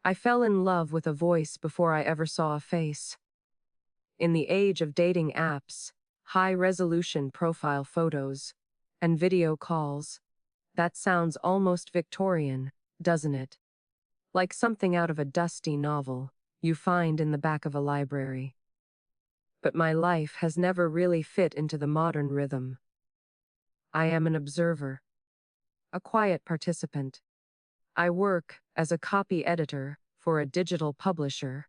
I fell in love with a voice before I ever saw a face. In the age of dating apps, high-resolution profile photos, and video calls, that sounds almost Victorian, doesn't it? Like something out of a dusty novel you find in the back of a library. But my life has never really fit into the modern rhythm. I am an observer, a quiet participant. I work as a copy editor for a digital publisher,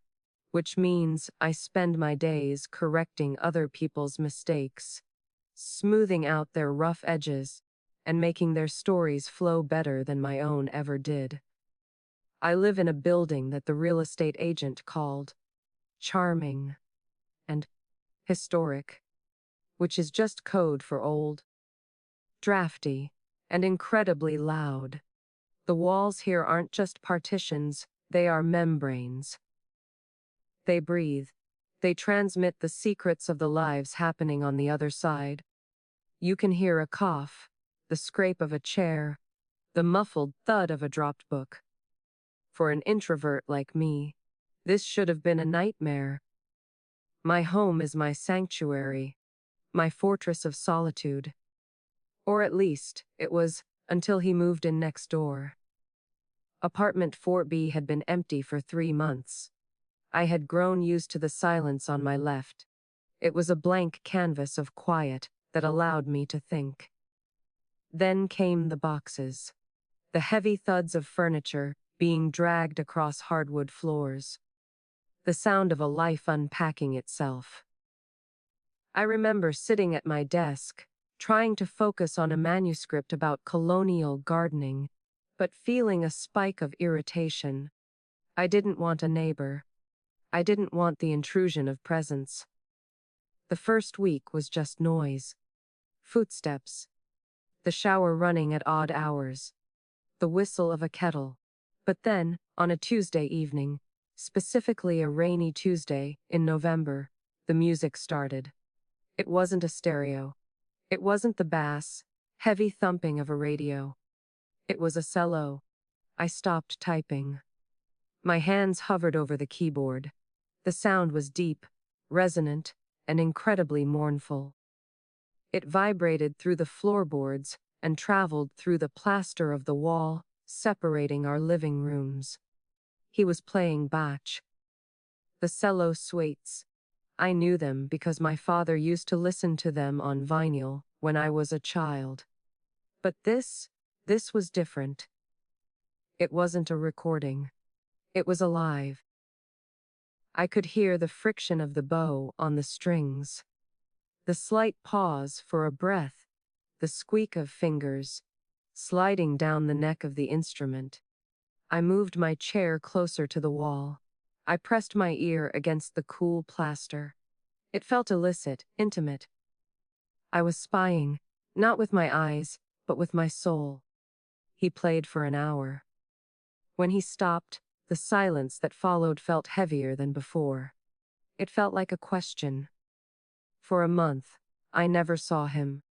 which means I spend my days correcting other people's mistakes, smoothing out their rough edges, and making their stories flow better than my own ever did. I live in a building that the real estate agent called charming and historic, which is just code for old, drafty, and incredibly loud. The walls here aren't just partitions, they are membranes. They breathe. They transmit the secrets of the lives happening on the other side. You can hear a cough, the scrape of a chair, the muffled thud of a dropped book. For an introvert like me, this should have been a nightmare. My home is my sanctuary, my fortress of solitude. Or at least, it was, until he moved in next door. Apartment 4B had been empty for 3 months. I had grown used to the silence on my left. It was a blank canvas of quiet that allowed me to think. Then came the boxes, the heavy thuds of furniture being dragged across hardwood floors, the sound of a life unpacking itself. I remember sitting at my desk, trying to focus on a manuscript about colonial gardening, but feeling a spike of irritation. I didn't want a neighbor. I didn't want the intrusion of presence. The first week was just noise. Footsteps. The shower running at odd hours. The whistle of a kettle. But then, on a Tuesday evening, specifically a rainy Tuesday in November, the music started. It wasn't a stereo. It wasn't the bass, heavy thumping of a radio. It was a cello. I stopped typing. My hands hovered over the keyboard. The sound was deep, resonant, and incredibly mournful. It vibrated through the floorboards and traveled through the plaster of the wall, separating our living rooms. He was playing Bach. The cello suites. I knew them because my father used to listen to them on vinyl when I was a child. But this was different. It wasn't a recording. It was alive. I could hear the friction of the bow on the strings, the slight pause for a breath, the squeak of fingers, sliding down the neck of the instrument. I moved my chair closer to the wall. I pressed my ear against the cool plaster. It felt illicit, intimate. I was spying, not with my eyes, but with my soul. He played for an hour. When he stopped, the silence that followed felt heavier than before. It felt like a question. For a month, I never saw him.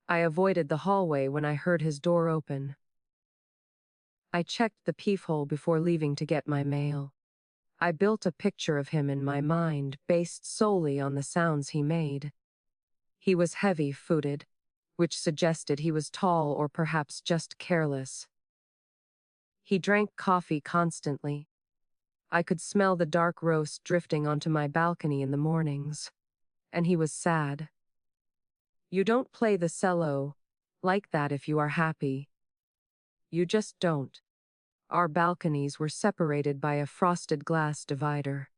I avoided the hallway when I heard his door open. I checked the peephole before leaving to get my mail. I built a picture of him in my mind based solely on the sounds he made. He was heavy-footed, which suggested he was tall or perhaps just careless. He drank coffee constantly. I could smell the dark roast drifting onto my balcony in the mornings. And he was sad. You don't play the cello like that if you are happy. You just don't. Our balconies were separated by a frosted glass divider.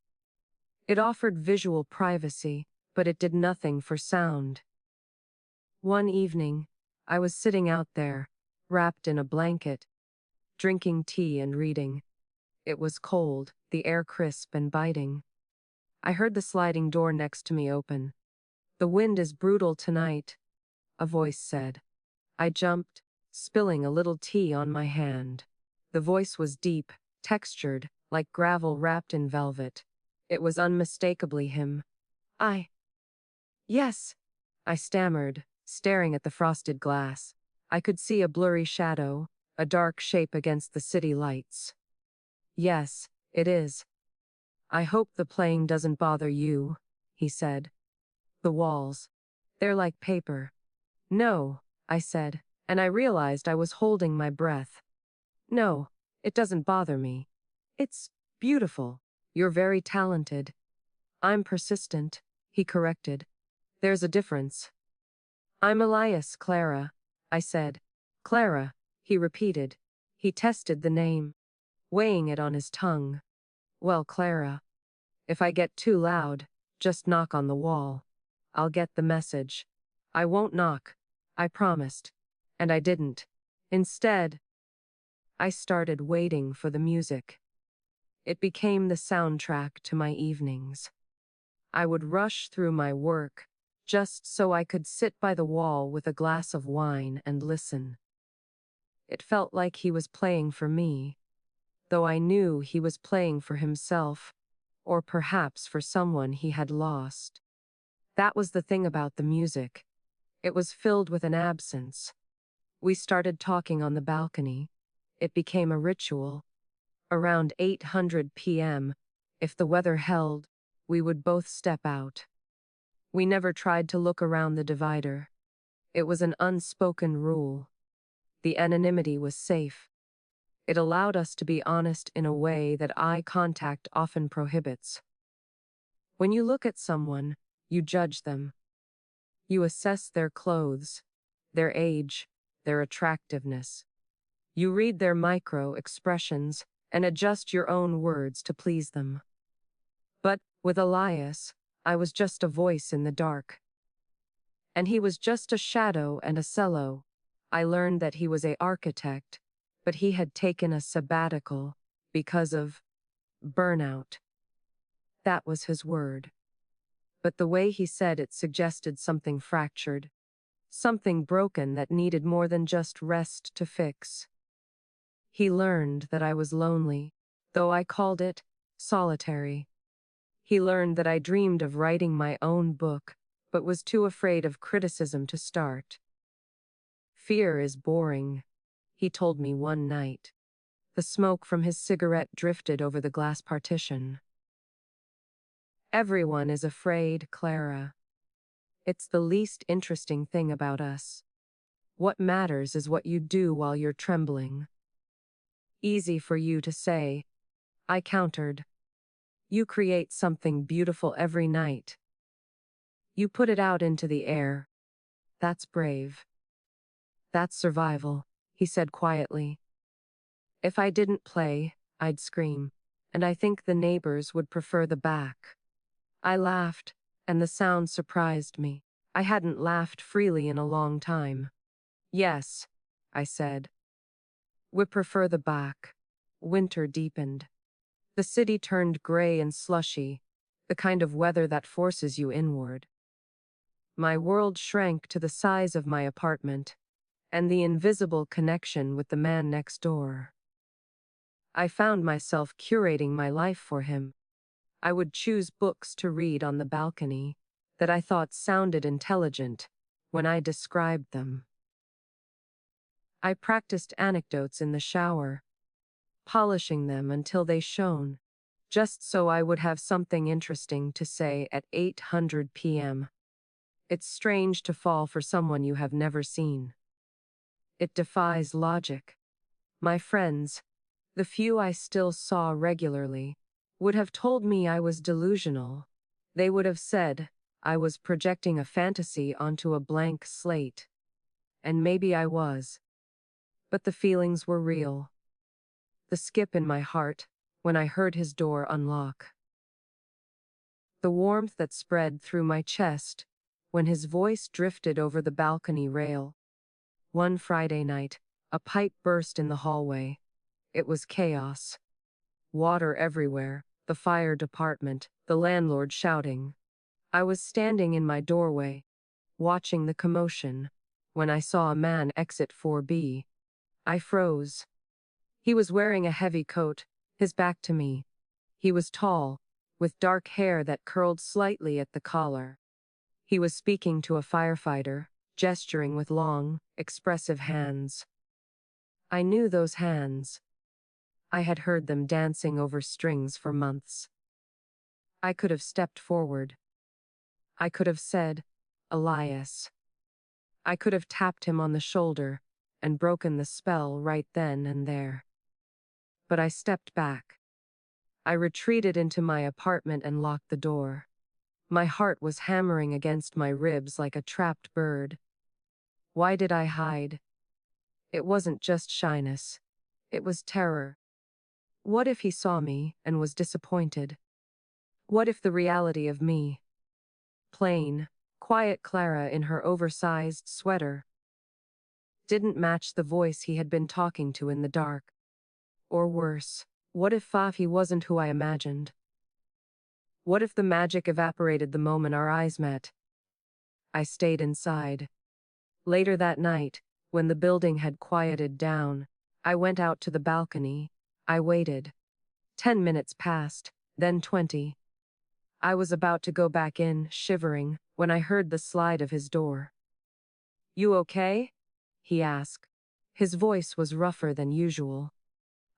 It offered visual privacy, but it did nothing for sound. One evening, I was sitting out there, wrapped in a blanket, drinking tea and reading. It was cold, the air crisp and biting. I heard the sliding door next to me open. "The wind is brutal tonight," a voice said. I jumped, spilling a little tea on my hand. The voice was deep, textured, like gravel wrapped in velvet. It was unmistakably him. Yes, I stammered, staring at the frosted glass. I could see a blurry shadow, a dark shape against the city lights. Yes, it is. I hope the playing doesn't bother you, he said. The walls. They're like paper. No, I said, and I realized I was holding my breath. No, it doesn't bother me. It's beautiful. You're very talented. I'm persistent, he corrected. There's a difference. I'm Elias, Clara, I said. Clara, he repeated. He tested the name, weighing it on his tongue. Well, Clara, if I get too loud, just knock on the wall. I'll get the message. I won't knock, I promised. And I didn't. Instead, I started waiting for the music. It became the soundtrack to my evenings. I would rush through my work, just so I could sit by the wall with a glass of wine and listen. It felt like he was playing for me, though I knew he was playing for himself, or perhaps for someone he had lost. That was the thing about the music. It was filled with an absence. We started talking on the balcony. It became a ritual. Around 800 p.m., if the weather held, we would both step out. We never tried to look around the divider. It was an unspoken rule. The anonymity was safe. It allowed us to be honest in a way that eye contact often prohibits. When you look at someone, you judge them. You assess their clothes, their age, their attractiveness. You read their micro-expressions and adjust your own words to please them. But, with Elias, I was just a voice in the dark. And he was just a shadow and a cello. I learned that he was an architect, but he had taken a sabbatical because of burnout. That was his word. But the way he said it suggested something fractured, something broken that needed more than just rest to fix. He learned that I was lonely, though I called it solitary. He learned that I dreamed of writing my own book, but was too afraid of criticism to start. Fear is boring, he told me one night. The smoke from his cigarette drifted over the glass partition. Everyone is afraid, Clara. It's the least interesting thing about us. What matters is what you do while you're trembling. Easy for you to say, I countered. You create something beautiful every night. You put it out into the air. That's brave. That's survival, he said quietly. If I didn't play, I'd scream, and I think the neighbors would prefer the back. I laughed, and the sound surprised me. I hadn't laughed freely in a long time. Yes, I said. We prefer the back. Winter deepened. The city turned gray and slushy, the kind of weather that forces you inward. My world shrank to the size of my apartment, and the invisible connection with the man next door. I found myself curating my life for him. I would choose books to read on the balcony that I thought sounded intelligent when I described them. I practiced anecdotes in the shower, polishing them until they shone, just so I would have something interesting to say at 800 p.m. It's strange to fall for someone you have never seen. It defies logic. My friends, the few I still saw regularly, would have told me I was delusional. They would have said I was projecting a fantasy onto a blank slate. And maybe I was. But the feelings were real. The skip in my heart when I heard his door unlock. The warmth that spread through my chest when his voice drifted over the balcony rail. One Friday night, a pipe burst in the hallway. It was chaos. Water everywhere, the fire department, the landlord shouting. I was standing in my doorway, watching the commotion, when I saw a man exit 4B. I froze. He was wearing a heavy coat, his back to me. He was tall, with dark hair that curled slightly at the collar. He was speaking to a firefighter, gesturing with long, expressive hands. I knew those hands. I had heard them dancing over strings for months. I could have stepped forward. I could have said, Elias. I could have tapped him on the shoulder and broken the spell right then and there. But I stepped back. I retreated into my apartment and locked the door. My heart was hammering against my ribs like a trapped bird. Why did I hide? It wasn't just shyness. It was terror. What if he saw me and was disappointed? What if the reality of me, plain, quiet Clara in her oversized sweater, didn't match the voice he had been talking to in the dark? Or worse, what if Fafi wasn't who I imagined? What if the magic evaporated the moment our eyes met? I stayed inside. Later that night, when the building had quieted down, I went out to the balcony. I waited. 10 minutes passed, then 20. I was about to go back in, shivering, when I heard the slide of his door. "You okay?" he asked. His voice was rougher than usual.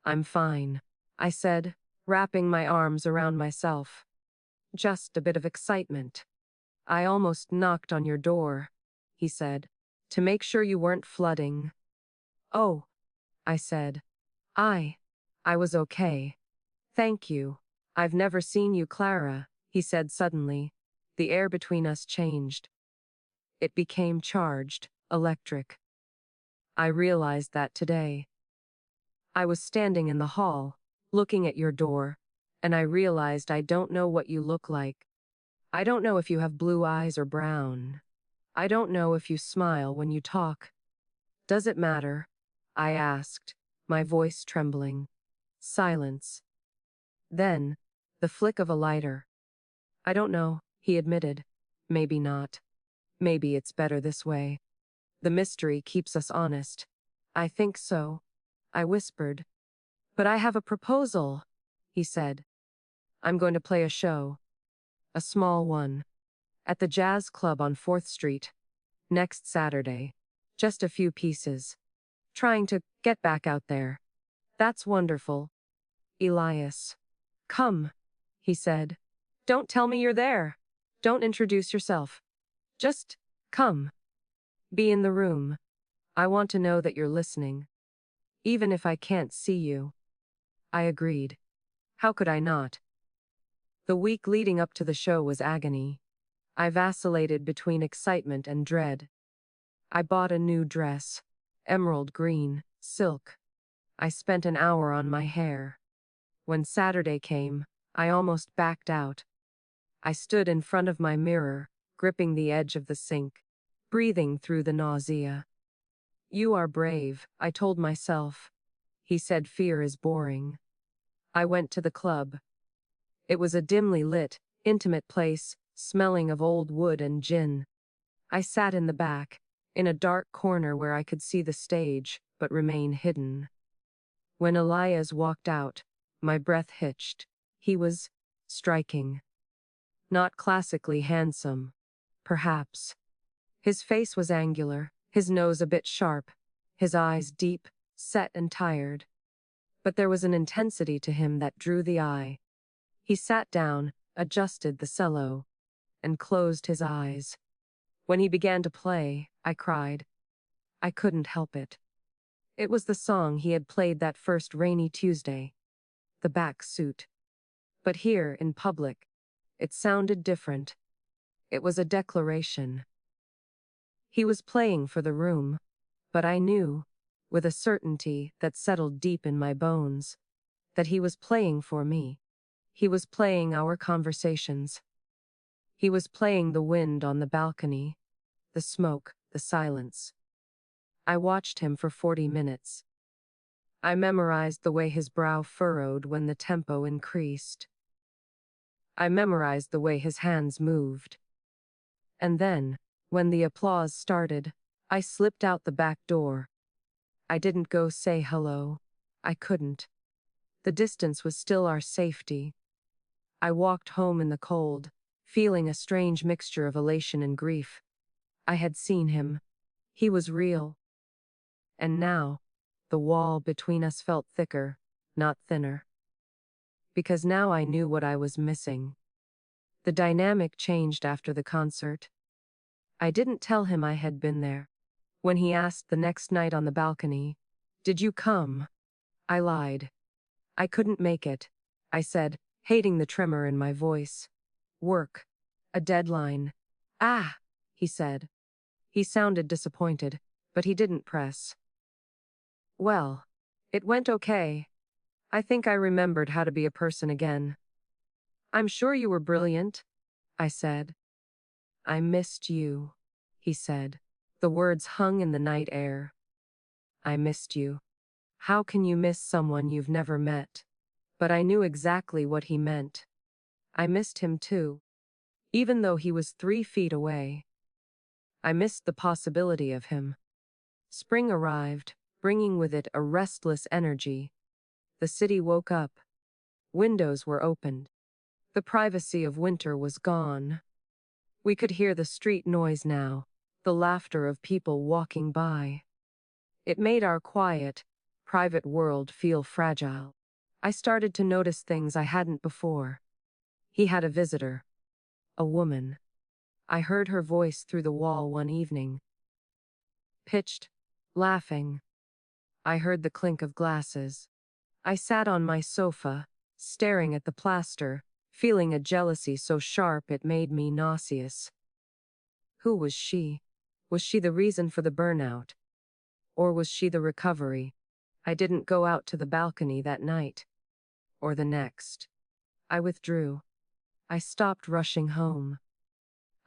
"I'm fine," I said, wrapping my arms around myself. "Just a bit of excitement." "I almost knocked on your door," he said, "to make sure you weren't flooding." "Oh," I said. I was okay. "Thank you. I've never seen you, Clara," he said suddenly. The air between us changed. It became charged, electric. I realized that today. I was standing in the hall, looking at your door, and I realized I don't know what you look like. I don't know if you have blue eyes or brown. I don't know if you smile when you talk. "Does it matter?" I asked, my voice trembling. Silence. Then, the flick of a lighter. "I don't know," he admitted. "Maybe not. Maybe it's better this way. The mystery keeps us honest." "I think so," I whispered. "But I have a proposal," he said. "I'm going to play a show. A small one. At the jazz club on 4th Street. Next Saturday. Just a few pieces. Trying to get back out there." "That's wonderful. Elias. Come," he said. "Don't tell me you're there. Don't introduce yourself. Just come. Be in the room. I want to know that you're listening. Even if I can't see you." I agreed. How could I not? The week leading up to the show was agony. I vacillated between excitement and dread. I bought a new dress. Emerald green, silk. I spent an hour on my hair. When Saturday came, I almost backed out. I stood in front of my mirror, gripping the edge of the sink, breathing through the nausea. "You are brave," I told myself. He said fear is boring. I went to the club. It was a dimly lit, intimate place, smelling of old wood and gin. I sat in the back, in a dark corner where I could see the stage, but remain hidden. When Elias walked out, my breath hitched. He was striking. Not classically handsome. Perhaps. His face was angular, his nose a bit sharp, his eyes deep, set and tired. But there was an intensity to him that drew the eye. He sat down, adjusted the cello, and closed his eyes. When he began to play, I cried. I couldn't help it. It was the song he had played that first rainy Tuesday. The back suit. But here, in public, it sounded different. It was a declaration. He was playing for the room, but I knew, with a certainty that settled deep in my bones, that he was playing for me. He was playing our conversations. He was playing the wind on the balcony, the smoke, the silence. I watched him for 40 minutes. I memorized the way his brow furrowed when the tempo increased. I memorized the way his hands moved. And then, when the applause started, I slipped out the back door. I didn't go say hello. I couldn't. The distance was still our safety. I walked home in the cold, feeling a strange mixture of elation and grief. I had seen him. He was real. And now, the wall between us felt thicker, not thinner. Because now I knew what I was missing. The dynamic changed after the concert. I didn't tell him I had been there. When he asked the next night on the balcony, "Did you come?" I lied. "I couldn't make it," I said, hating the tremor in my voice. "Work. A deadline." "Ah," he said. He sounded disappointed, but he didn't press. "Well, it went okay. I think I remembered how to be a person again." "I'm sure you were brilliant," I said. "I missed you," he said. The words hung in the night air. "I missed you. How can you miss someone you've never met?" But I knew exactly what he meant. I missed him too, even though he was 3 feet away. I missed the possibility of him. Spring arrived, bringing with it a restless energy. The city woke up. Windows were opened. The privacy of winter was gone. We could hear the street noise now, the laughter of people walking by. It made our quiet, private world feel fragile. I started to notice things I hadn't before. He had a visitor. A woman. I heard her voice through the wall one evening. Pitched, laughing. I heard the clink of glasses. I sat on my sofa, staring at the plaster, feeling a jealousy so sharp it made me nauseous. Who was she? Was she the reason for the burnout? Or was she the recovery? I didn't go out to the balcony that night. Or the next. I withdrew. I stopped rushing home.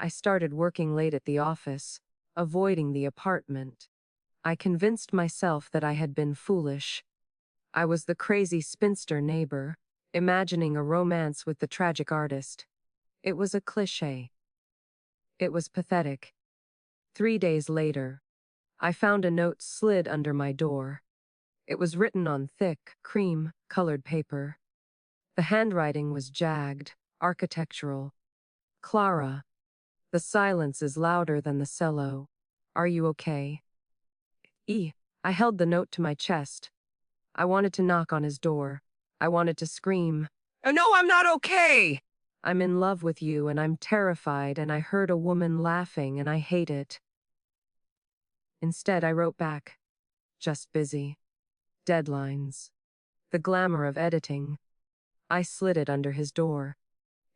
I started working late at the office, avoiding the apartment. I convinced myself that I had been foolish. I was the crazy spinster neighbor, imagining a romance with the tragic artist. It was a cliché. It was pathetic. 3 days later, I found a note slid under my door. It was written on thick, cream-colored paper. The handwriting was jagged, architectural. "Clara, the silence is louder than the cello. Are you okay?" I held the note to my chest. I wanted to knock on his door. I wanted to scream, "Oh, no, I'm not okay! I'm in love with you and I'm terrified and I heard a woman laughing and I hate it." Instead, I wrote back, "Just busy. Deadlines. The glamour of editing." I slid it under his door.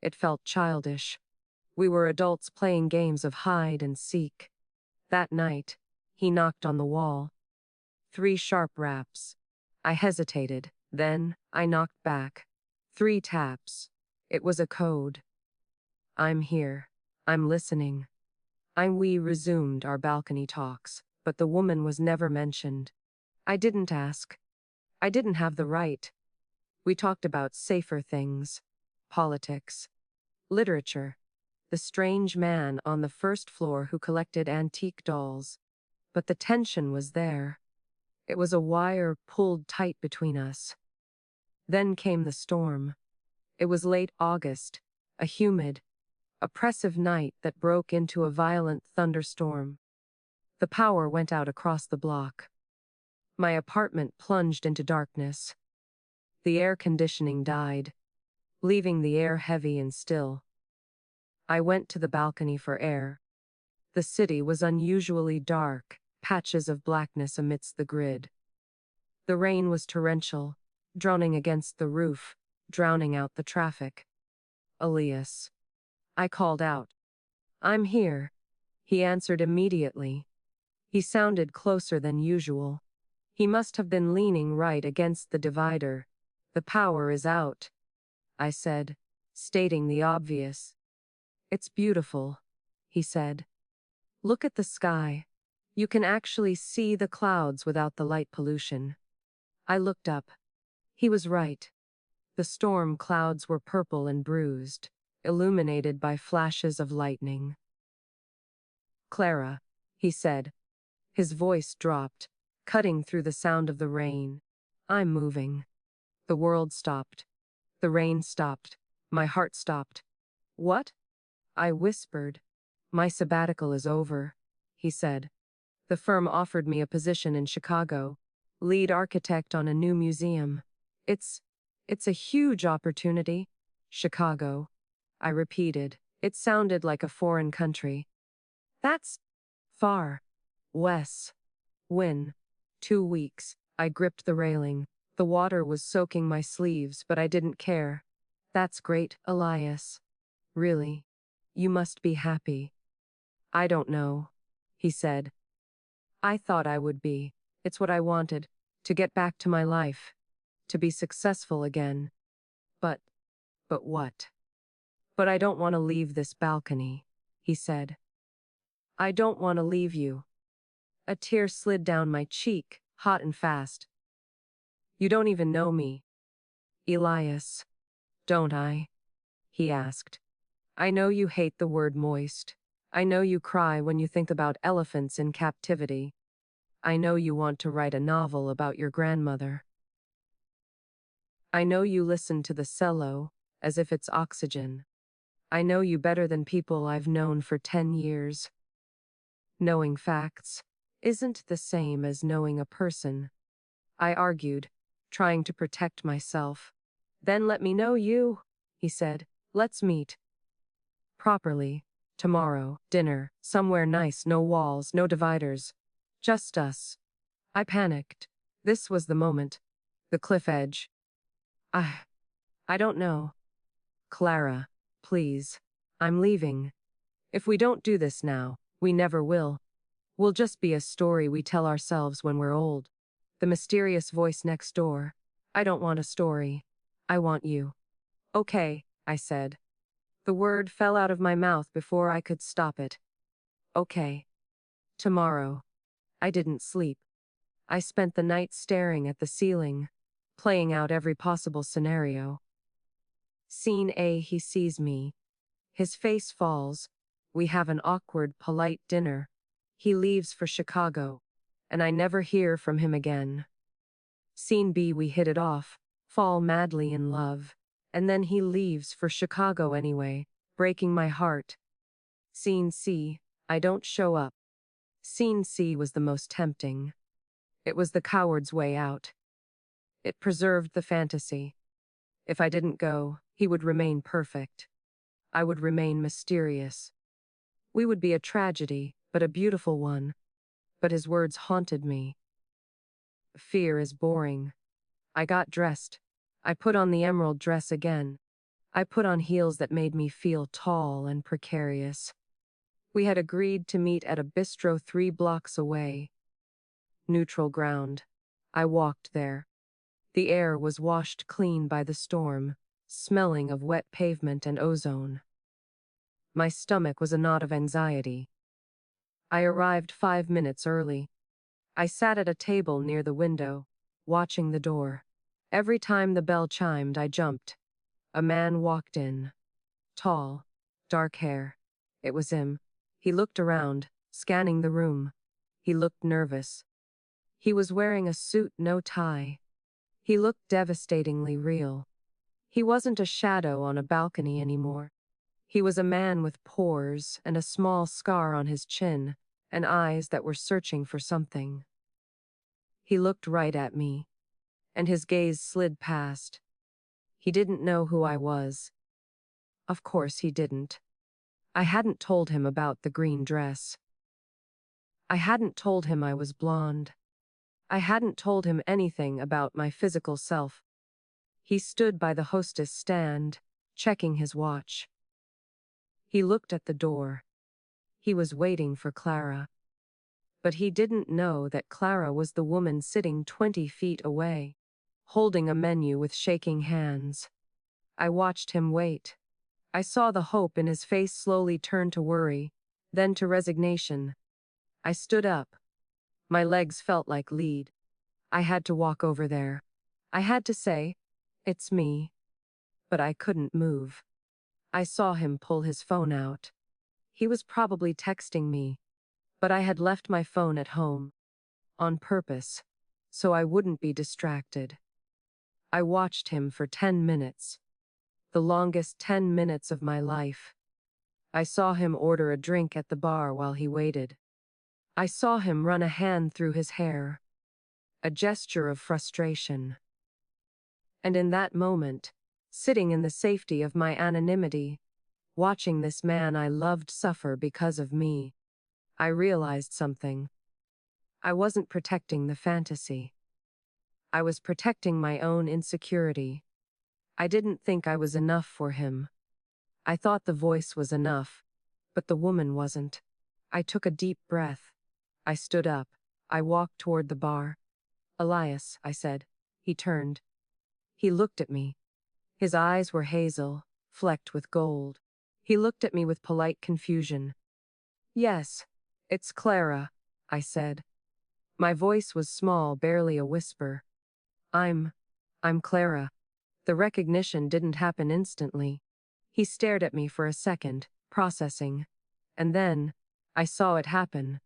It felt childish. We were adults playing games of hide and seek. That night, he knocked on the wall. 3 sharp raps. I hesitated. Then, I knocked back. 3 taps. It was a code. "I'm here. I'm listening." We resumed our balcony talks, but the woman was never mentioned. I didn't ask. I didn't have the right. We talked about safer things. Politics. Literature. The strange man on the first floor who collected antique dolls. But the tension was there. It was a wire pulled tight between us. Then came the storm. It was late August, a humid, oppressive night that broke into a violent thunderstorm. The power went out across the block. My apartment plunged into darkness. The air conditioning died, leaving the air heavy and still. I went to the balcony for air. The city was unusually dark, patches of blackness amidst the grid. The rain was torrential, droning against the roof, drowning out the traffic. "Elias." I called out. "I'm here." He answered immediately. He sounded closer than usual. He must have been leaning right against the divider. "The power is out," I said, stating the obvious. "It's beautiful," he said. "Look at the sky. You can actually see the clouds without the light pollution." I looked up. He was right. The storm clouds were purple and bruised, illuminated by flashes of lightning. "Clara," he said. His voice dropped, cutting through the sound of the rain. "I'm moving." The world stopped. The rain stopped. My heart stopped. "What?" I whispered. "My sabbatical is over," he said. "The firm offered me a position in Chicago, lead architect on a new museum. It's, it's a huge opportunity. Chicago. I repeated. It sounded like a foreign country. That's far. Wes. When? 2 weeks. I gripped the railing. The water was soaking my sleeves, but I didn't care. That's great, Elias. Really? You must be happy. I don't know, he said. I thought I would be. It's what I wanted, to get back to my life, to be successful again. But what? But I don't want to leave this balcony, he said. I don't want to leave you. A tear slid down my cheek, hot and fast. You don't even know me, Elias. Don't I? He asked. I know you hate the word moist. I know you cry when you think about elephants in captivity. I know you want to write a novel about your grandmother. I know you listen to the cello as if it's oxygen. I know you better than people I've known for 10 years. Knowing facts isn't the same as knowing a person, I argued, trying to protect myself. Then let me know you, he said. Let's meet. Properly. Tomorrow, dinner, somewhere nice, no walls, no dividers. Just us. I panicked. This was the moment. The cliff edge. I don't know. Clara, please. I'm leaving. If we don't do this now, we never will. We'll just be a story we tell ourselves when we're old. The mysterious voice next door. I don't want a story. I want you. Okay, I said. The word fell out of my mouth before I could stop it. Okay. Tomorrow. I didn't sleep. I spent the night staring at the ceiling, playing out every possible scenario. Scene A, he sees me. His face falls. We have an awkward, polite dinner. He leaves for Chicago, and I never hear from him again. Scene B, we hit it off, fall madly in love, and then he leaves for Chicago anyway, breaking my heart. Scene C, I don't show up. Scene C was the most tempting. It was the coward's way out. It preserved the fantasy. If I didn't go, he would remain perfect. I would remain mysterious. We would be a tragedy, but a beautiful one. But his words haunted me. Fear is boring. I got dressed. I put on the emerald dress again. I put on heels that made me feel tall and precarious. We had agreed to meet at a bistro 3 blocks away. Neutral ground. I walked there. The air was washed clean by the storm, smelling of wet pavement and ozone. My stomach was a knot of anxiety. I arrived 5 minutes early. I sat at a table near the window, watching the door. Every time the bell chimed, I jumped. A man walked in. Tall, dark hair. It was him. He looked around, scanning the room. He looked nervous. He was wearing a suit, no tie. He looked devastatingly real. He wasn't a shadow on a balcony anymore. He was a man with pores and a small scar on his chin, and eyes that were searching for something. He looked right at me, and his gaze slid past. He didn't know who I was. Of course he didn't. I hadn't told him about the green dress. I hadn't told him I was blonde. I hadn't told him anything about my physical self. He stood by the hostess stand, checking his watch. He looked at the door. He was waiting for Clara. But he didn't know that Clara was the woman sitting 20 feet away, holding a menu with shaking hands. I watched him wait. I saw the hope in his face slowly turn to worry, then to resignation. I stood up. My legs felt like lead. I had to walk over there. I had to say, "It's me." But I couldn't move. I saw him pull his phone out. He was probably texting me, but I had left my phone at home, on purpose, so I wouldn't be distracted. I watched him for 10 minutes, the longest 10 minutes of my life. I saw him order a drink at the bar while he waited. I saw him run a hand through his hair, a gesture of frustration. And in that moment, sitting in the safety of my anonymity, watching this man I loved suffer because of me, I realized something. I wasn't protecting the fantasy. I was protecting my own insecurity. I didn't think I was enough for him. I thought the voice was enough, but the woman wasn't. I took a deep breath. I stood up. I walked toward the bar. "Elias," I said. He turned. He looked at me. His eyes were hazel, flecked with gold. He looked at me with polite confusion. "Yes, it's Clara," I said. My voice was small, barely a whisper. I'm Clara." The recognition didn't happen instantly. He stared at me for a second, processing. And then, I saw it happen.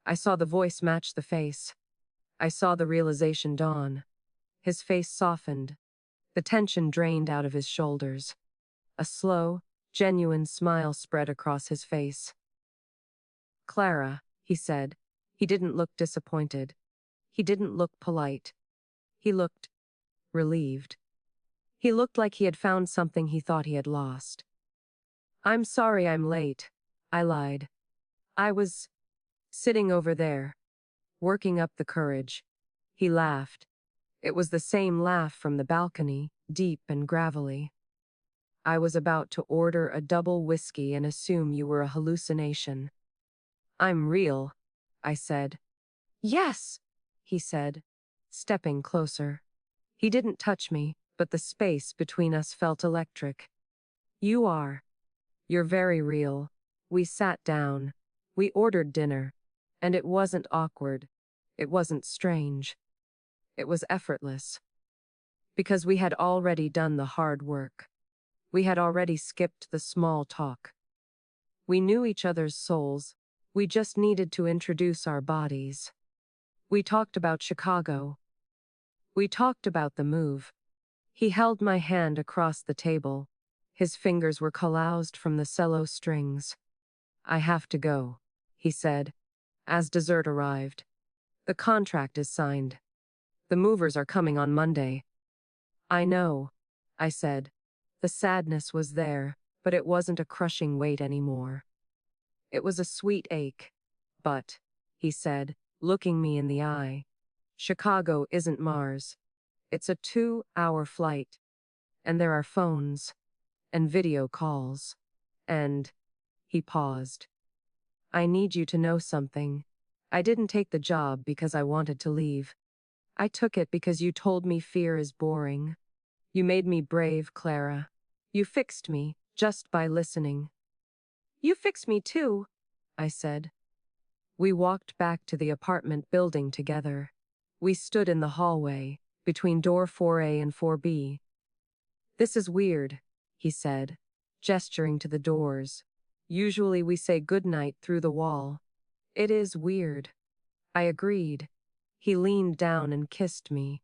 I saw the voice match the face. I saw the realization dawn. His face softened. The tension drained out of his shoulders. A slow, genuine smile spread across his face. "Clara," he said. He didn't look disappointed. He didn't look polite. He looked relieved. He looked like he had found something he thought he had lost. "I'm sorry I'm late," I lied. "I was sitting over there, working up the courage." He laughed. It was the same laugh from the balcony, deep and gravelly. "I was about to order a double whiskey and assume you were a hallucination." "I'm real," I said. "Yes," he said, stepping closer. He didn't touch me, but the space between us felt electric. "You are. You're very real." We sat down. We ordered dinner. And it wasn't awkward. It wasn't strange. It was effortless. Because we had already done the hard work. We had already skipped the small talk. We knew each other's souls. We just needed to introduce our bodies. We talked about Chicago. We talked about the move. He held my hand across the table. His fingers were calloused from the cello strings. "I have to go," he said, as dessert arrived. "The contract is signed. The movers are coming on Monday." "I know," I said. The sadness was there, but it wasn't a crushing weight anymore. It was a sweet ache. "But," he said, looking me in the eye, "Chicago isn't Mars. It's a 2-hour flight. And there are phones. And video calls. And—" he paused. "I need you to know something. I didn't take the job because I wanted to leave. I took it because you told me fear is boring. You made me brave, Clara. You fixed me, just by listening." "You fixed me too," I said. We walked back to the apartment building together. We stood in the hallway, between door 4A and 4B. "This is weird," he said, gesturing to the doors. "Usually we say goodnight through the wall." "It is weird." I agreed. He leaned down and kissed me.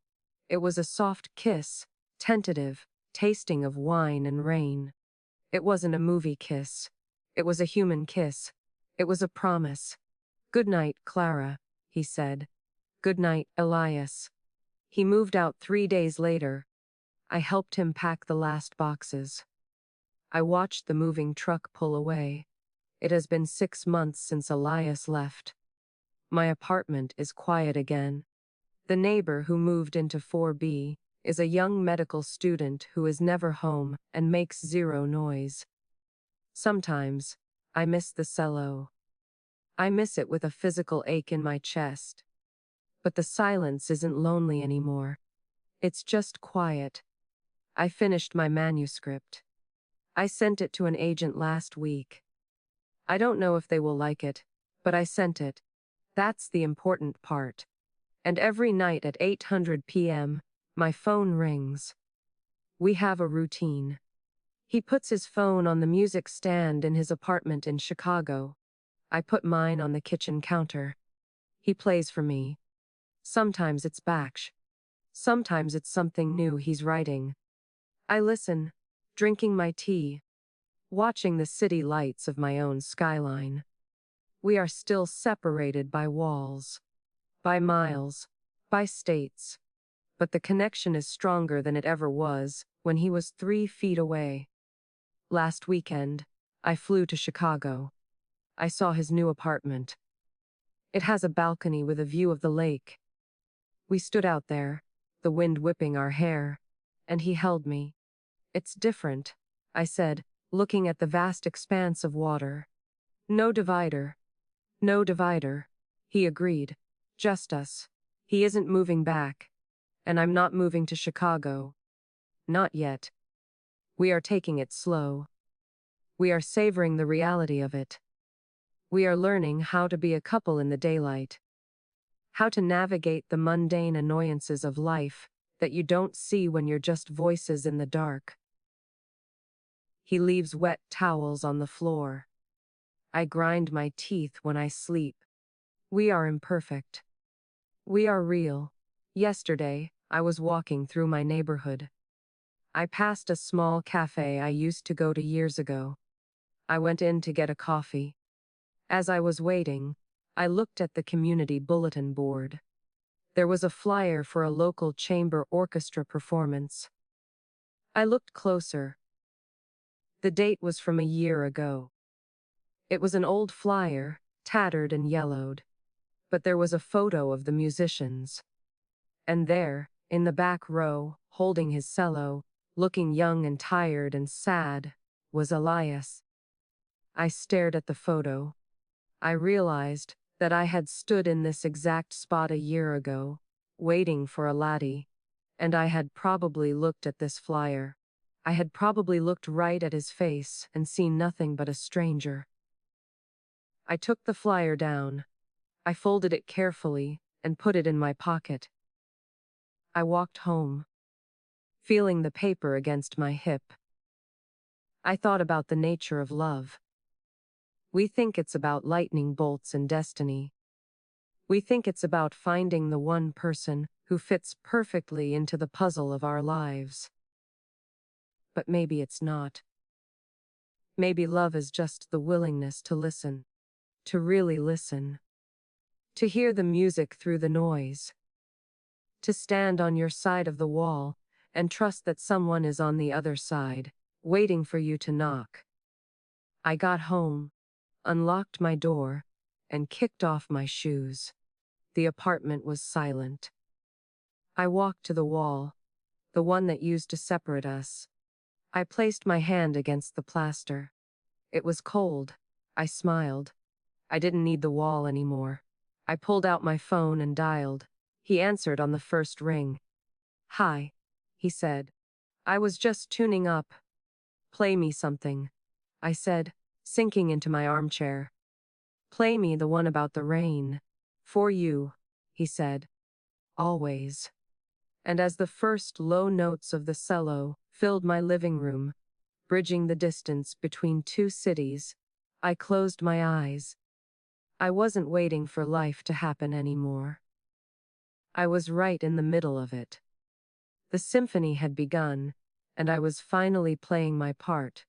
It was a soft kiss, tentative, tasting of wine and rain. It wasn't a movie kiss. It was a human kiss. It was a promise. "Good night, Clara," he said. "Good night, Elias." He moved out 3 days later. I helped him pack the last boxes. I watched the moving truck pull away. It has been 6 months since Elias left. My apartment is quiet again. The neighbor who moved into 4B is a young medical student who is never home and makes zero noise. Sometimes, I miss the cello. I miss it with a physical ache in my chest. But the silence isn't lonely anymore. It's just quiet. I finished my manuscript. I sent it to an agent last week. I don't know if they will like it, but I sent it. That's the important part. And every night at 8:00 p.m., my phone rings. We have a routine. He puts his phone on the music stand in his apartment in Chicago. I put mine on the kitchen counter. He plays for me. Sometimes it's Bach. Sometimes it's something new he's writing. I listen, drinking my tea, watching the city lights of my own skyline. We are still separated by walls, by miles, by states. but the connection is stronger than it ever was when he was 3 feet away. Last weekend, I flew to Chicago. I saw his new apartment. It has a balcony with a view of the lake. We stood out there, the wind whipping our hair, and he held me. "It's different," I said, looking at the vast expanse of water. "No divider. No divider," he agreed. "Just us. He isn't moving back. And I'm not moving to Chicago. Not yet. We are taking it slow. We are savoring the reality of it. We are learning how to be a couple in the daylight. How to navigate the mundane annoyances of life that you don't see when you're just voices in the dark." He leaves wet towels on the floor. I grind my teeth when I sleep. We are imperfect. We are real. Yesterday, I was walking through my neighborhood. I passed a small cafe I used to go to years ago. I went in to get a coffee. As I was waiting, I looked at the community bulletin board. There was a flyer for a local chamber orchestra performance. I looked closer. The date was from a year ago. It was an old flyer, tattered and yellowed, but there was a photo of the musicians. And there, in the back row, holding his cello, looking young and tired and sad, was Elias. I stared at the photo. I realized that I had stood in this exact spot a year ago, waiting for a laddie, and I had probably looked at this flyer. I had probably looked right at his face and seen nothing but a stranger. I took the flyer down. I folded it carefully and put it in my pocket. I walked home, feeling the paper against my hip. I thought about the nature of love. We think it's about lightning bolts and destiny. We think it's about finding the one person who fits perfectly into the puzzle of our lives. But maybe it's not. Maybe love is just the willingness to listen, to really listen, to hear the music through the noise, to stand on your side of the wall and trust that someone is on the other side, waiting for you to knock. I got home, unlocked my door, and kicked off my shoes. The apartment was silent. I walked to the wall, the one that used to separate us. I placed my hand against the plaster. It was cold. I smiled. I didn't need the wall anymore. I pulled out my phone and dialed. He answered on the first ring. "Hi," he said. "I was just tuning up." "Play me something," I said, sinking into my armchair. "Play me the one about the rain." "For you," he said. "Always." And as the first low notes of the cello filled my living room, bridging the distance between two cities, I closed my eyes. I wasn't waiting for life to happen anymore. I was right in the middle of it. The symphony had begun, and I was finally playing my part.